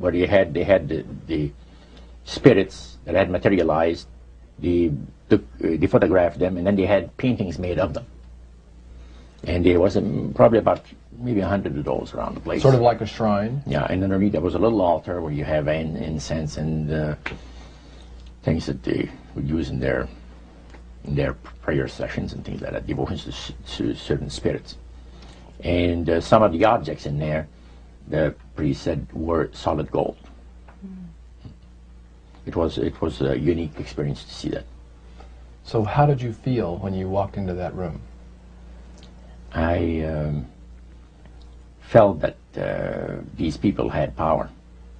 where they had the spirits that had materialized, they photographed them, and then they had paintings made of them. And there was probably about maybe 100 of those around the place. Sort of like a shrine? Yeah, and underneath there was a little altar where you have incense and things that they would use in their prayer sessions and things like that, devotions to certain spirits. And some of the objects in there, the priest said, were solid gold. It was a unique experience to see that. So how did you feel when you walked into that room? I felt that these people had power,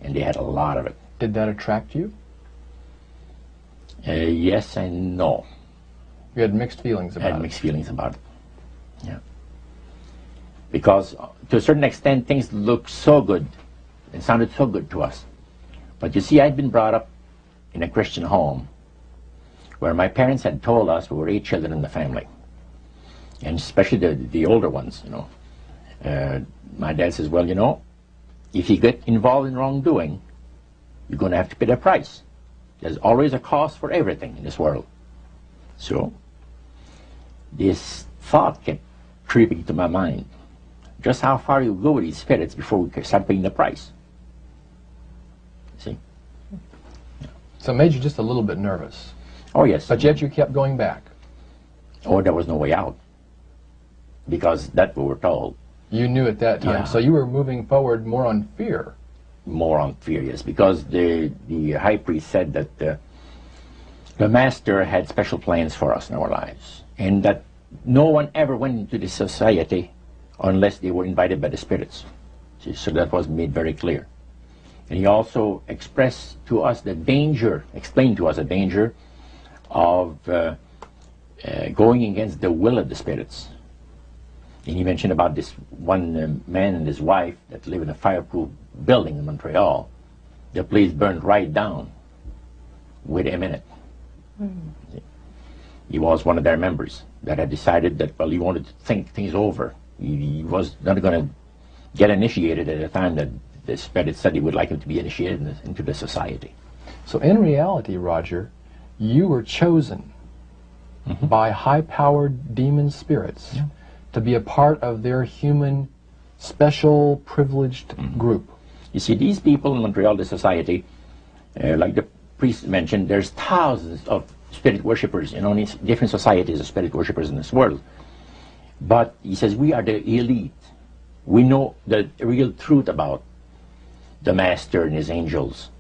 and they had a lot of it. Did that attract you? Yes and no. You had mixed feelings about it? I had mixed feelings about it, yeah. Because to a certain extent, things looked so good and sounded so good to us. But you see, I'd been brought up in a Christian home where my parents had told us we were 8 children in the family. And especially the older ones, you know. My dad says, well, you know, if you get involved in wrongdoing, you're going to have to pay the price. There's always a cost for everything in this world. So this thought kept creeping into my mind. Just how far you go with these spirits before we start paying the price. See? Yeah. So it made you just a little bit nervous. Oh, yes. But yet you kept going back. Oh, there was no way out. Because that's what we're told. You knew at that time. Yeah. So you were moving forward more on fear. More on fear, yes. Because the high priest said that the master had special plans for us in our lives. And that no one ever went into this society unless they were invited by the spirits. See, so that was made very clear. And he also expressed to us the danger, explained to us the danger of going against the will of the spirits. And he mentioned about this one man and his wife that live in a fireproof building in Montreal. The place burned right down with him in it. Mm. He was one of their members that had decided that, well, he wanted to think things over. He was not going to get initiated at a time that the spirit said he would like him to be initiated into the society. So in reality, Roger, you were chosen by high-powered demon spirits to be a part of their human, special, privileged group. You see, these people in Montreal, the society, like the priest mentioned, there's thousands of spirit worshippers in only different societies of spirit worshippers in this world. But he says, we are the elite. We know the real truth about the master and his angels.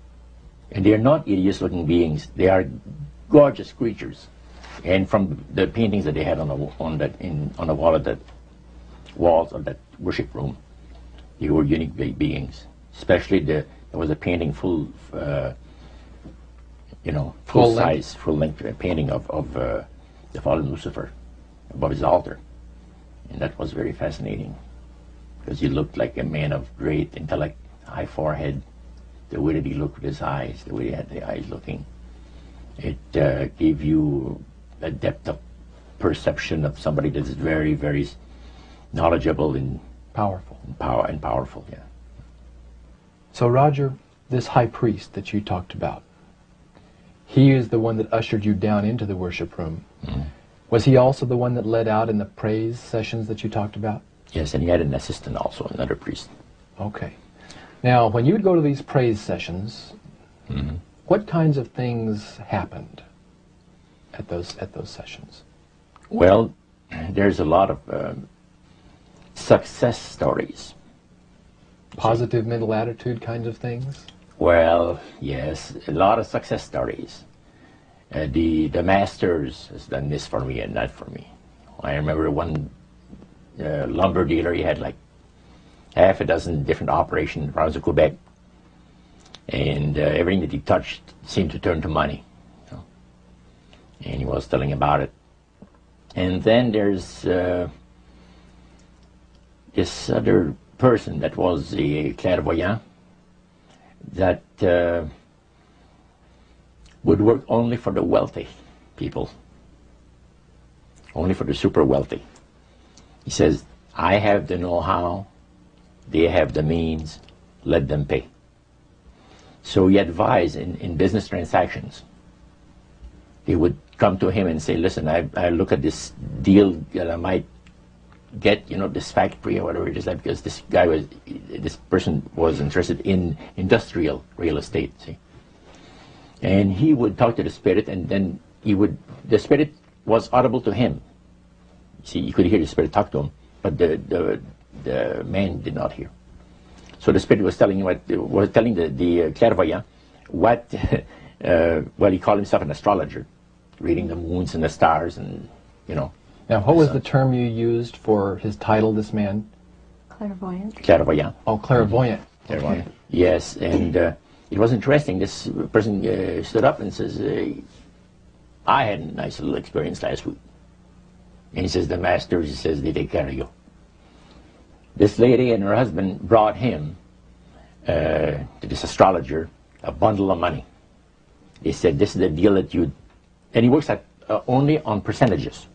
And they're not hideous-looking beings. They are gorgeous creatures. And from the paintings that they had on the wall of the walls of that worship room, they were unique beings. Especially there was a painting full size, full-length painting of the fallen Lucifer above his altar. And that was very fascinating, because he looked like a man of great intellect, high forehead, the way that he looked with his eyes, the way he had the eyes looking. It gave you a depth of perception of somebody that is very, very knowledgeable and powerful. Powerful, yeah. So Roger, this high priest that you talked about, he is the one that ushered you down into the worship room. Was he also the one that led out in the praise sessions that you talked about? Yes, and he had an assistant also, another priest. Okay. Now, when you would go to these praise sessions, what kinds of things happened at those sessions? Well, there's a lot of success stories. Positive mental attitude kinds of things? Well, yes, a lot of success stories. The masters has done this for me and that for me. I remember one lumber dealer, he had like half a dozen different operations in the province of Quebec. And everything that he touched seemed to turn to money. You know? And he was telling about it. And then there's this other person that was a clairvoyant that would work only for the wealthy people, only for the super wealthy. He says, I have the know-how, they have the means, let them pay. So he advised in business transactions. They would come to him and say, listen, I look at this deal that I might get, you know, this factory or whatever it is, because this person was interested in industrial real estate, see. And he would talk to the spirit, and then the spirit was audible to him. See, you could hear the spirit talk to him, but the man did not hear. So the spirit was telling the clairvoyant what, well, he called himself an astrologer, reading the moons and the stars, and, you know. Now, what was the term you used for his title, this man? Clairvoyant. Clairvoyant. Oh, clairvoyant. Clairvoyant. Okay. Yes, and it was interesting. This person stood up and says, I had a nice little experience last week. And he says, the master, he says, they take care of you. This lady and her husband brought him, to this astrologer, a bundle of money. They said, this is the deal that you... And he works at only on percentages.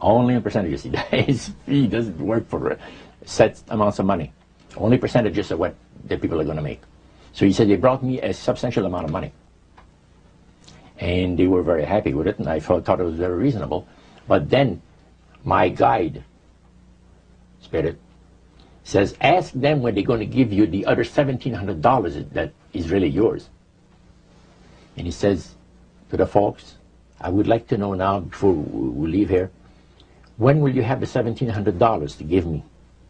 Only on percentages. He doesn't work for set amounts of money. Only percentages of what the people are going to make. So he said, they brought me a substantial amount of money. And they were very happy with it, and I thought it was very reasonable. But then my guide, spirit, says, ask them when they're going to give you the other $1,700 that is really yours. And he says to the folks, I would like to know now, before we leave here, when will you have the $1,700 to give me?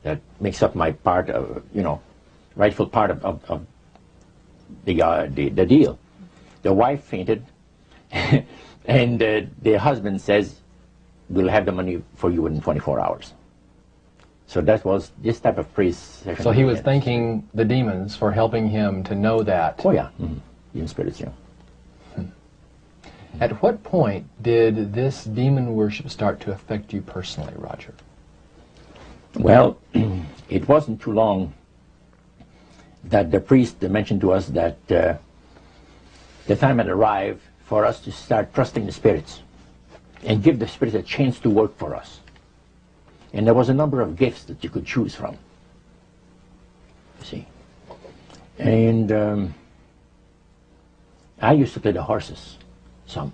That makes up my part of, you know, rightful part of the deal. The wife fainted, and the husband says, we'll have the money for you in 24 hours. So that was this type of priest. So he was thanking the demons for helping him to know that. Oh yeah, in spirits, yeah. At what point did this demon worship start to affect you personally, Roger? Well, it wasn't too long that the priest mentioned to us that the time had arrived for us to start trusting the spirits and give the spirits a chance to work for us. And there was a number of gifts that you could choose from, you see. And I used to play the horses, some.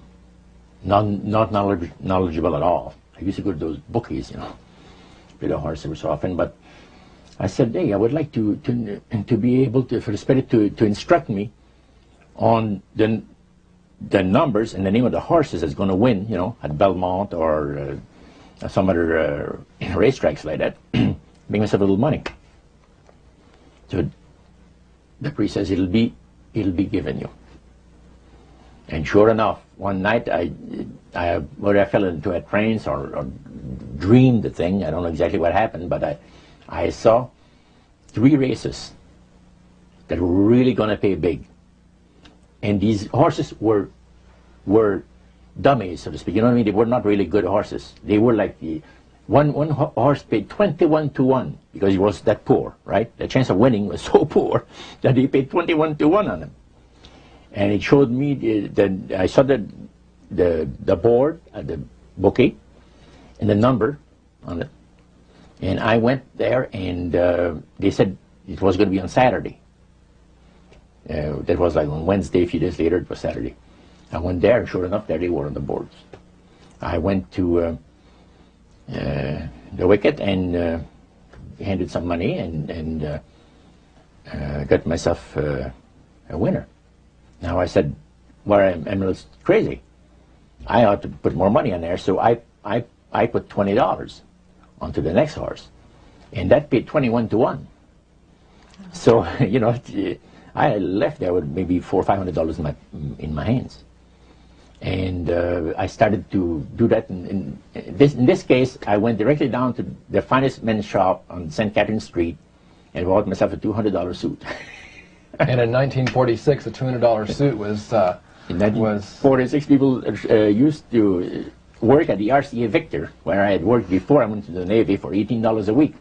Not knowledgeable at all. I used to go to those bookies, you know, play the horse every so often. But I said, hey, I would like to be able to, for the spirit to instruct me on the numbers and the name of the horses that's going to win, you know, at Belmont or some other racetracks like that, make myself a little money. So the priest says, it'll be given you. And sure enough, one night whether I fell into a trance or dreamed the thing, I don't know exactly what happened, but I saw 3 races that were really going to pay big. And these horses were dummies, so to speak. You know what I mean? They were not really good horses. They were like one horse paid 21 to 1 because he was that poor, right? The chance of winning was so poor that he paid 21 to 1 on him. And it showed me I saw the board at the bouquet and the number on it. And I went there, and they said it was going to be on Saturday. That was like on Wednesday. A few days later, it was Saturday. I went there, and sure enough, there they were on the boards. I went to the wicket and handed some money and got myself a winner. Now I said, well, I'm a little crazy. I ought to put more money on there, so I put $20 onto the next horse, and that paid 21 to 1. So you know, I left there with maybe $400 or $500 in my hands, and I started to do that. In this case, I went directly down to the finest men's shop on St. Catherine Street, and bought myself a $200 suit. And in 1946, a $200 suit was... In 1946, people used to work at the RCA Victor, where I had worked before I went to the Navy, for $18 a week.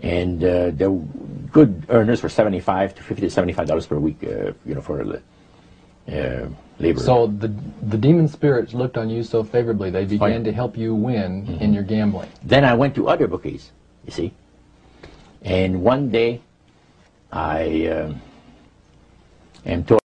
And the good earners were $75 to $50 to $75 per week, you know, for labor. So the demon spirits looked on you so favorably, they began to help you win in your gambling. Then I went to other bookies, you see. And one day, I and told